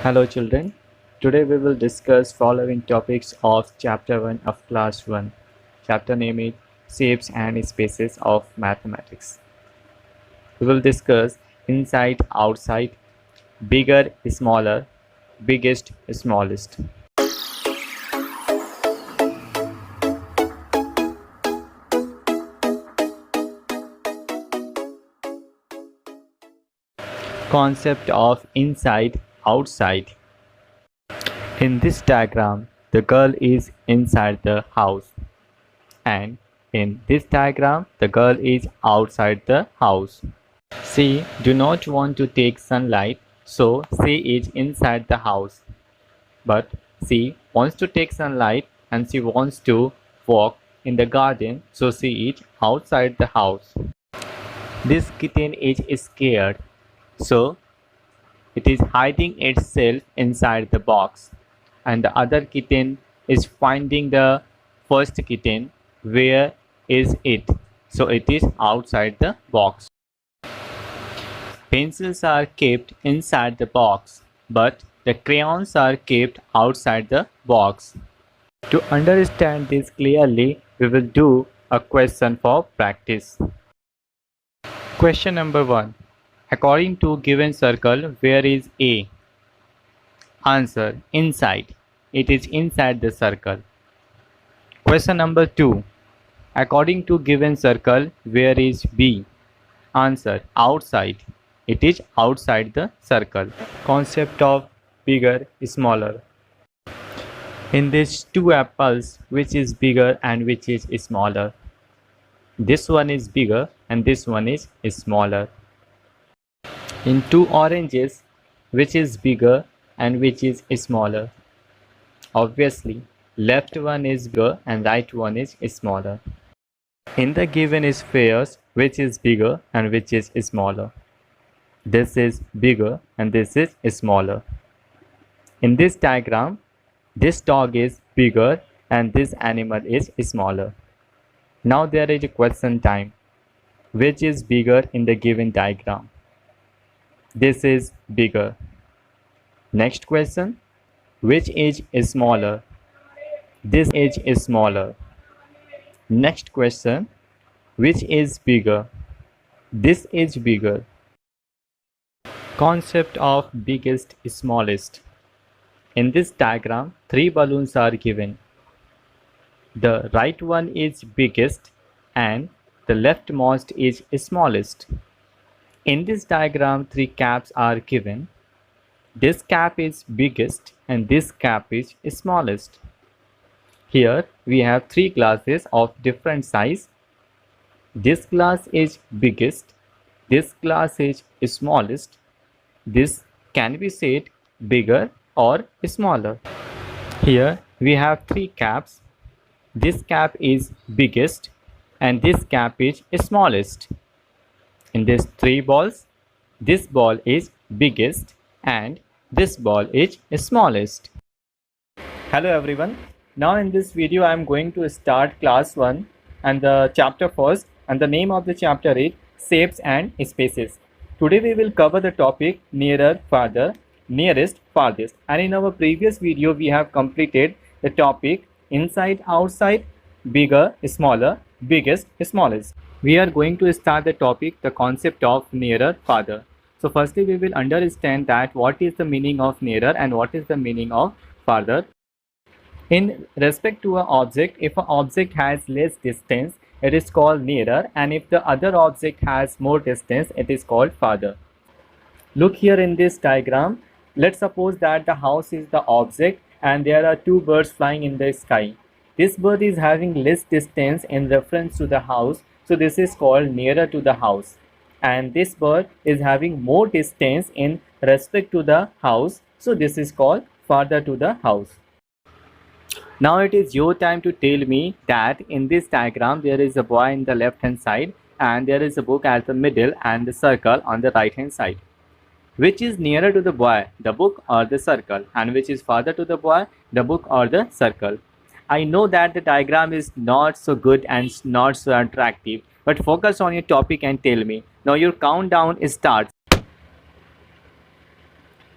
Hello children, today we will discuss following topics of chapter 1 of class 1. Chapter name is Shapes and Spaces of Mathematics. We will discuss inside, outside, bigger, smaller, biggest, smallest. Concept of inside, outside. In this diagram, the girl is inside the house, and in this diagram, the girl is outside the house. She do not want to take sunlight, so she is inside the house. But she wants to take sunlight and she wants to walk in the garden, so she is outside the house. This kitten is scared, so it is hiding itself inside the box, and the other kitten is finding the first kitten. Where is it? So it is outside the box. Pencils are kept inside the box, but the crayons are kept outside the box. To understand this clearly, we will do a question for practice. Question number 1. According to given circle, where is A? Answer: inside. It is inside the circle. Question number 2. According to given circle, where is B? Answer: outside. It is outside the circle. Concept of bigger, smaller. In these two apples, which is bigger and which is smaller? This one is bigger and this one is smaller. In two oranges, which is bigger and which is smaller? Obviously, left one is bigger and right one is smaller. In the given spheres, which is bigger and which is smaller? This is bigger and this is smaller. In this diagram, this dog is bigger and this animal is smaller. Now there is a question time. Which is bigger in the given diagram? This is bigger. Next question. Which is smaller? This is smaller. Next question. Which is bigger? This is bigger. Concept of biggest, smallest. In this diagram, three balloons are given. The right one is biggest and the leftmost is smallest. In this diagram, three caps are given. This cap is biggest and this cap is smallest. Here we have three glasses of different size. This glass is biggest, this glass is smallest. This can be said bigger or smaller. Here we have three caps. This cap is biggest and this cap is smallest. In these three balls, this ball is biggest and this ball is smallest. Hello everyone. Now in this video I am going to start class 1 and the chapter first, and the name of the chapter is Shapes and Spaces. Today we will cover the topic nearer, farther, nearest, farthest, and in our previous video we have completed the topic inside, outside, bigger, smaller, biggest, smallest. We are going to start the topic, the concept of nearer, farther. So firstly we will understand that what is the meaning of nearer and what is the meaning of farther. In respect to an object, if an object has less distance, it is called nearer, and if the other object has more distance, it is called farther. Look here in this diagram. Let's suppose that the house is the object and there are two birds flying in the sky. This bird is having less distance in reference to the house, so this is called nearer to the house. And this bird is having more distance in respect to the house, so this is called farther to the house. Now it is your time to tell me that in this diagram there is a boy in the left hand side and there is a book at the middle and the circle on the right hand side. Which is nearer to the boy, the book or the circle? And which is farther to the boy, the book or the circle? I know that the diagram is not so good and not so attractive, but focus on your topic and tell me. Now your countdown starts.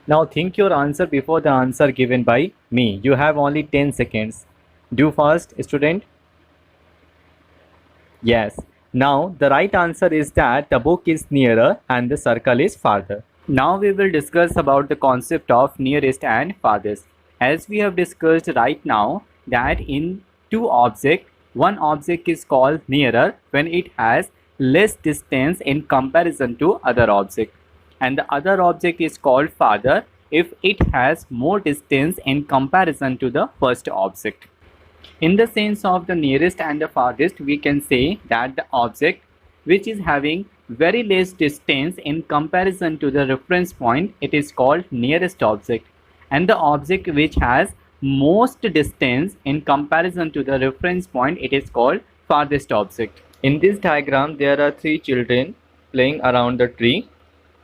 Now think your answer before the answer given by me. You have only 10 seconds. Do fast, student. Yes. Now the right answer is that the book is nearer and the circle is farther. Now we will discuss about the concept of nearest and farthest. As we have discussed right now that in two objects, one object is called nearer when it has less distance in comparison to other object, and the other object is called farther if it has more distance in comparison to the first object. In the sense of the nearest and the farthest, we can say that the object which is having very less distance in comparison to the reference point, it is called nearest object, and the object which has most distance in comparison to the reference point, it is called farthest object. In this diagram, there are three children playing around the tree.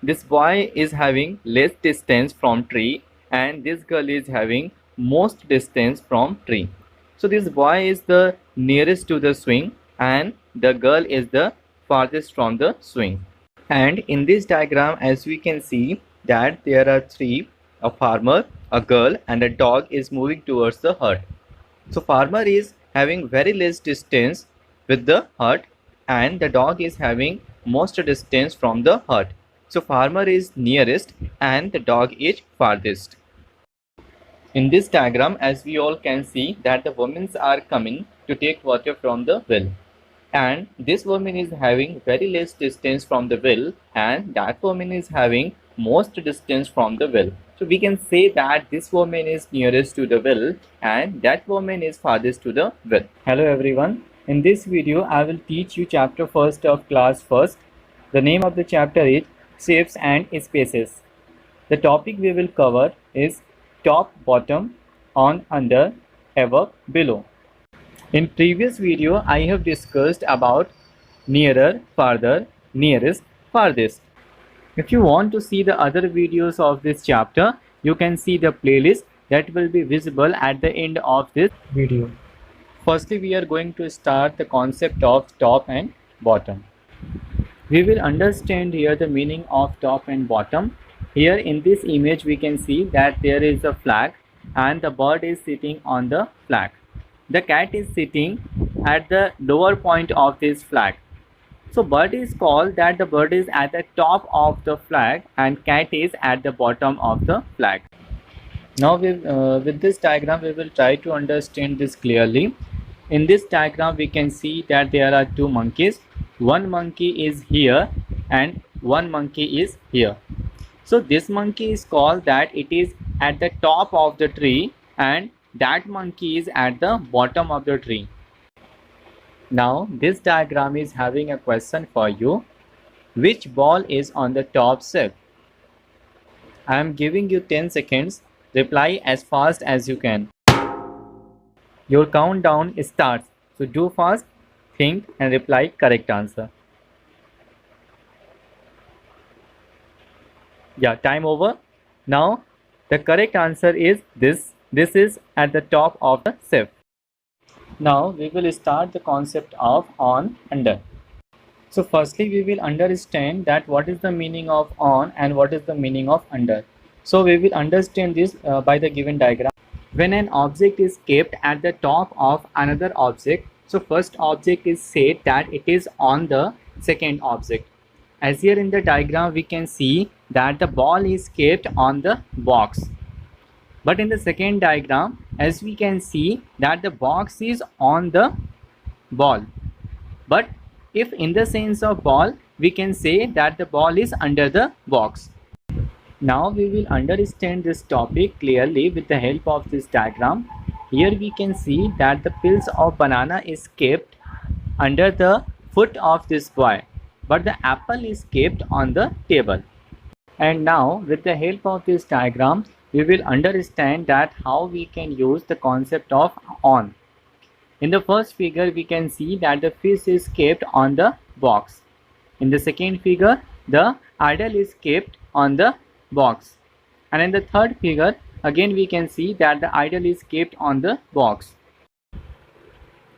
This boy is having less distance from tree and this girl is having most distance from tree. So this boy is the nearest to the swing and the girl is the farthest from the swing. And in this diagram, as we can see that there are three, a farmer, a girl and a dog is moving towards the hut. So farmer is having very less distance with the hut and the dog is having most distance from the hut. So farmer is nearest and the dog is farthest. In this diagram, as we all can see that the women are coming to take water from the well, and this woman is having very less distance from the well and that woman is having most distance from the well. So we can say that this woman is nearest to the well and that woman is farthest to the well. Hello everyone. In this video, I will teach you chapter first of class first. The name of the chapter is Shapes and Spaces. The topic we will cover is top, bottom, on, under, above, below. In previous video, I have discussed about nearer, farther, nearest, farthest. If you want to see the other videos of this chapter, you can see the playlist that will be visible at the end of this video. Firstly, we are going to start the concept of top and bottom. We will understand here the meaning of top and bottom. Here in this image we can see that there is a flag and the bird is sitting on the flag. The cat is sitting at the lower point of this flag. So bird is called that the bird is at the top of the flag and cat is at the bottom of the flag. Now with this diagram we will try to understand this clearly. In this diagram we can see that there are two monkeys. One monkey is here and one monkey is here. So this monkey is called that it is at the top of the tree and that monkey is at the bottom of the tree. Now this diagram is having a question for you. Which ball is on the top shelf? I am giving you 10 seconds. Reply as fast as you can. Your countdown starts. So do fast, think and reply correct answer. Yeah, time over. Now the correct answer is this. This is at the top of the shelf. Now we will start the concept of on, under. So firstly we will understand that what is the meaning of on and what is the meaning of under. So we will understand this by the given diagram. When an object is kept at the top of another object, so first object is said that it is on the second object. As here in the diagram we can see that the ball is kept on the box. But in the second diagram, as we can see that the box is on the ball. But if in the sense of ball, we can say that the ball is under the box. Now we will understand this topic clearly with the help of this diagram. Here we can see that the peels of banana is kept under the foot of this boy, but the apple is kept on the table. And now with the help of this diagram, we will understand that how we can use the concept of on. In the first figure, we can see that the fish is kept on the box. In the second figure, the idol is kept on the box. And in the third figure, again we can see that the idol is kept on the box.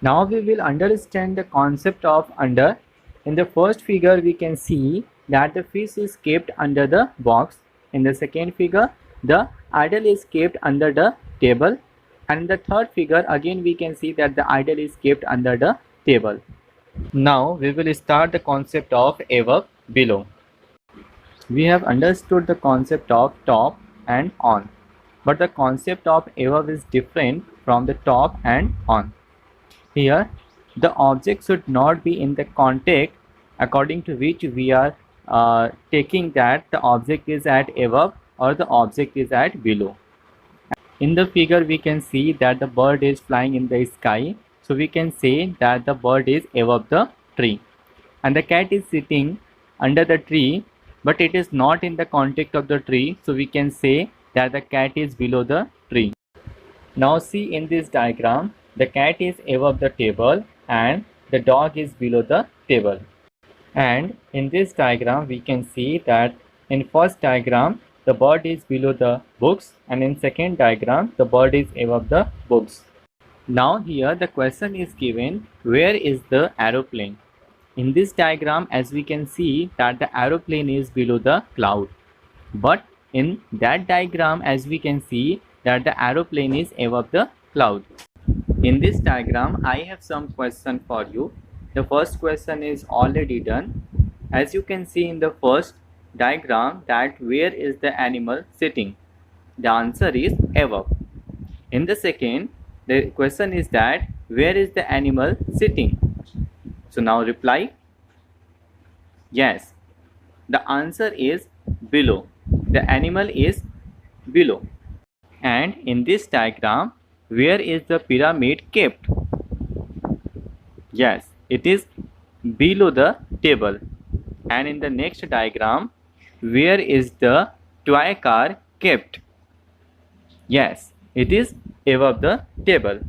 Now we will understand the concept of under. In the first figure, we can see that the fish is kept under the box. In the second figure, the idol is kept under the table, and in the third figure again we can see that the idol is kept under the table. Now we will start the concept of above, below. We have understood the concept of top and on, but the concept of above is different from the top and on. Here, the object should not be in the context according to which we are taking that the object is at above or the object is at below. In the figure, we can see that the bird is flying in the sky. So we can say that the bird is above the tree. And the cat is sitting under the tree, but it is not in the context of the tree. So we can say that the cat is below the tree. Now see in this diagram, the cat is above the table and the dog is below the table. And in this diagram, we can see that in first diagram, the bird is below the books, and in second diagram, the bird is above the books. Now here the question is given, where is the aeroplane? In this diagram, as we can see that the aeroplane is below the cloud. But in that diagram, as we can see that the aeroplane is above the cloud. In this diagram, I have some question for you. The first question is already done. As you can see in the first diagram that where is the animal sitting? The answer is above. In the second, the question is that where is the animal sitting? So now reply. Yes, the answer is below. The animal is below. And in this diagram, where is the pyramid kept? Yes, it is below the table. And in the next diagram, where is the toy car kept? Yes, it is above the table.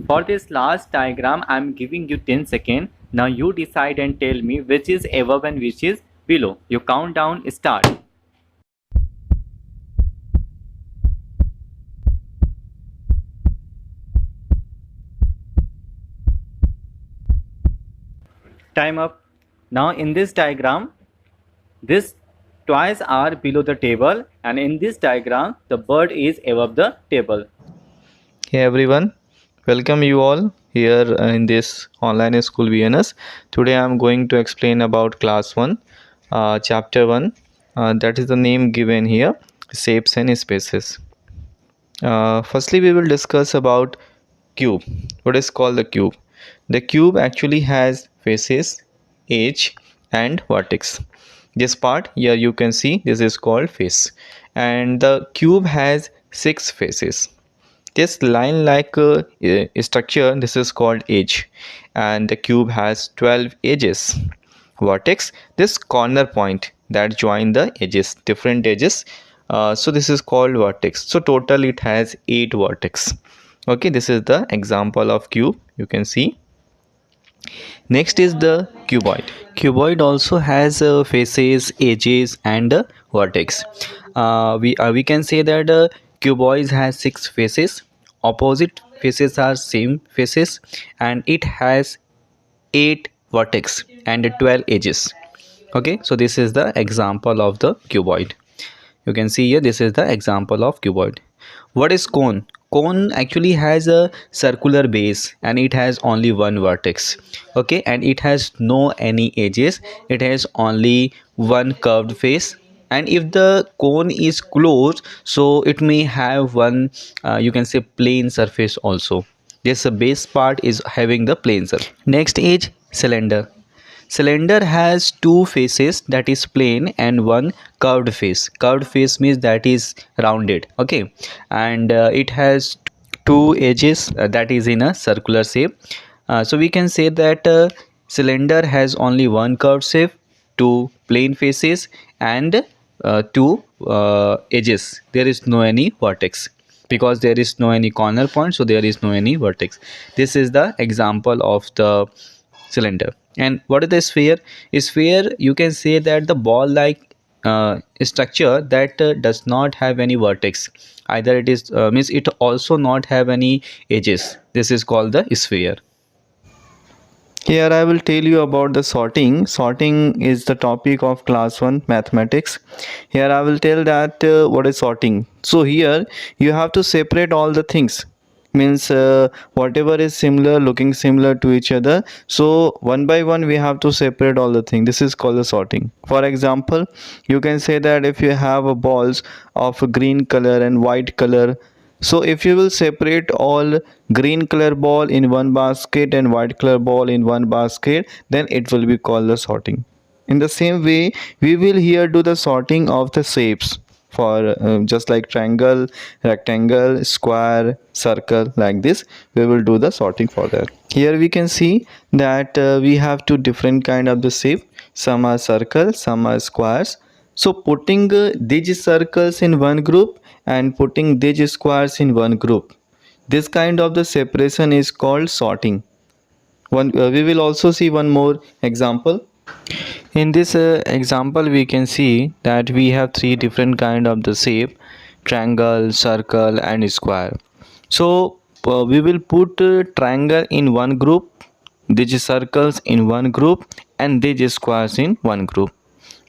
For this last diagram, I am giving you 10 seconds. Now you decide and tell me which is above and which is below. Your countdown start. Time up. Now in this diagram, these toys are below the table, and in this diagram, the bird is above the table. Hey everyone, welcome you all here in this online school VNS. Today I am going to explain about class 1, chapter 1. That is the name given here, shapes and spaces. Firstly, we will discuss about cube. What is called the cube? The cube actually has faces, edge and vertex. This part here you can see, this is called face, and the cube has 6 faces. This line like structure, this is called edge, and the cube has 12 edges. Vertex, this corner point that join the edges, different edges, so this is called vertex. So total it has 8 vertex. Okay, this is the example of cube, you can see. Next is the cuboid. Cuboid also has faces, edges and vertex. We can say that cuboid has 6 faces. Opposite faces are same faces, and it has 8 vertex and 12 edges. Okay, so this is the example of the cuboid. You can see here, this is the example of cuboid. What is cone? Cone actually has a circular base and it has only one vertex. Okay, and it has no any edges. It has only one curved face. And if the cone is closed, so it may have one you can say plane surface also. This base part is having the plane surface. Next is cylinder. Cylinder has 2 faces, that is plane, and one curved face. Curved face means that is rounded. Okay, and it has 2 edges that is in a circular shape. So we can say that cylinder has only one curved shape, 2 plane faces and 2 edges. There is no any vertex because there is no any corner point, so there is no any vertex. This is the example of the cylinder. And what is the sphere? A sphere, you can say that the ball like structure that does not have any vertex, either it is means it also not have any edges. This is called the sphere. Here I will tell you about the sorting. Sorting is the topic of class 1 mathematics. Here I will tell that what is sorting. So here you have to separate all the things. Means whatever is similar, looking similar to each other. So one by one we have to separate all the things. This is called the sorting. For example, you can say that if you have a balls of a green color and white color, so if you will separate all green color ball in one basket and white color ball in one basket, then it will be called the sorting. In the same way, we will here do the sorting of the shapes for just like triangle, rectangle, square, circle, like this. We will do the sorting for that. Here we can see that we have two different kind of the shape. Some are circle, some are squares. So putting these circles in one group and putting these squares in one group, this kind of the separation is called sorting. We will also see one more example. In this example we can see that we have three different kind of the shape: triangle, circle and square. So we will put triangle in one group, these circles in one group and these squares in one group.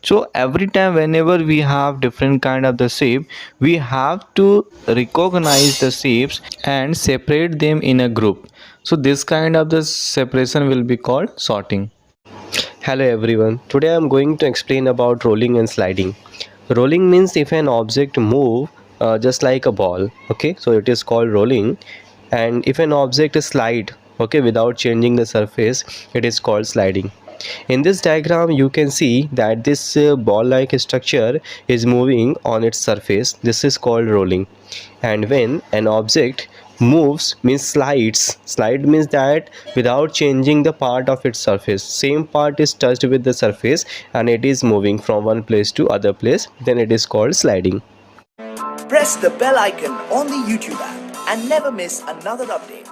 So every time whenever we have different kind of the shape, we have to recognize the shapes and separate them in a group. So this kind of the separation will be called sorting. Hello everyone. Today I am going to explain about rolling and sliding. Rolling means if an object move just like a ball, okay, so it is called rolling. And if an object slide, okay, without changing the surface, it is called sliding. In this diagram you can see that this ball like structure is moving on its surface. This is called rolling. And when an object moves means slide means that without changing the part of its surface, same part is touched with the surface and it is moving from one place to other place, then it is called sliding. Press the bell icon on the YouTube app and never miss another update.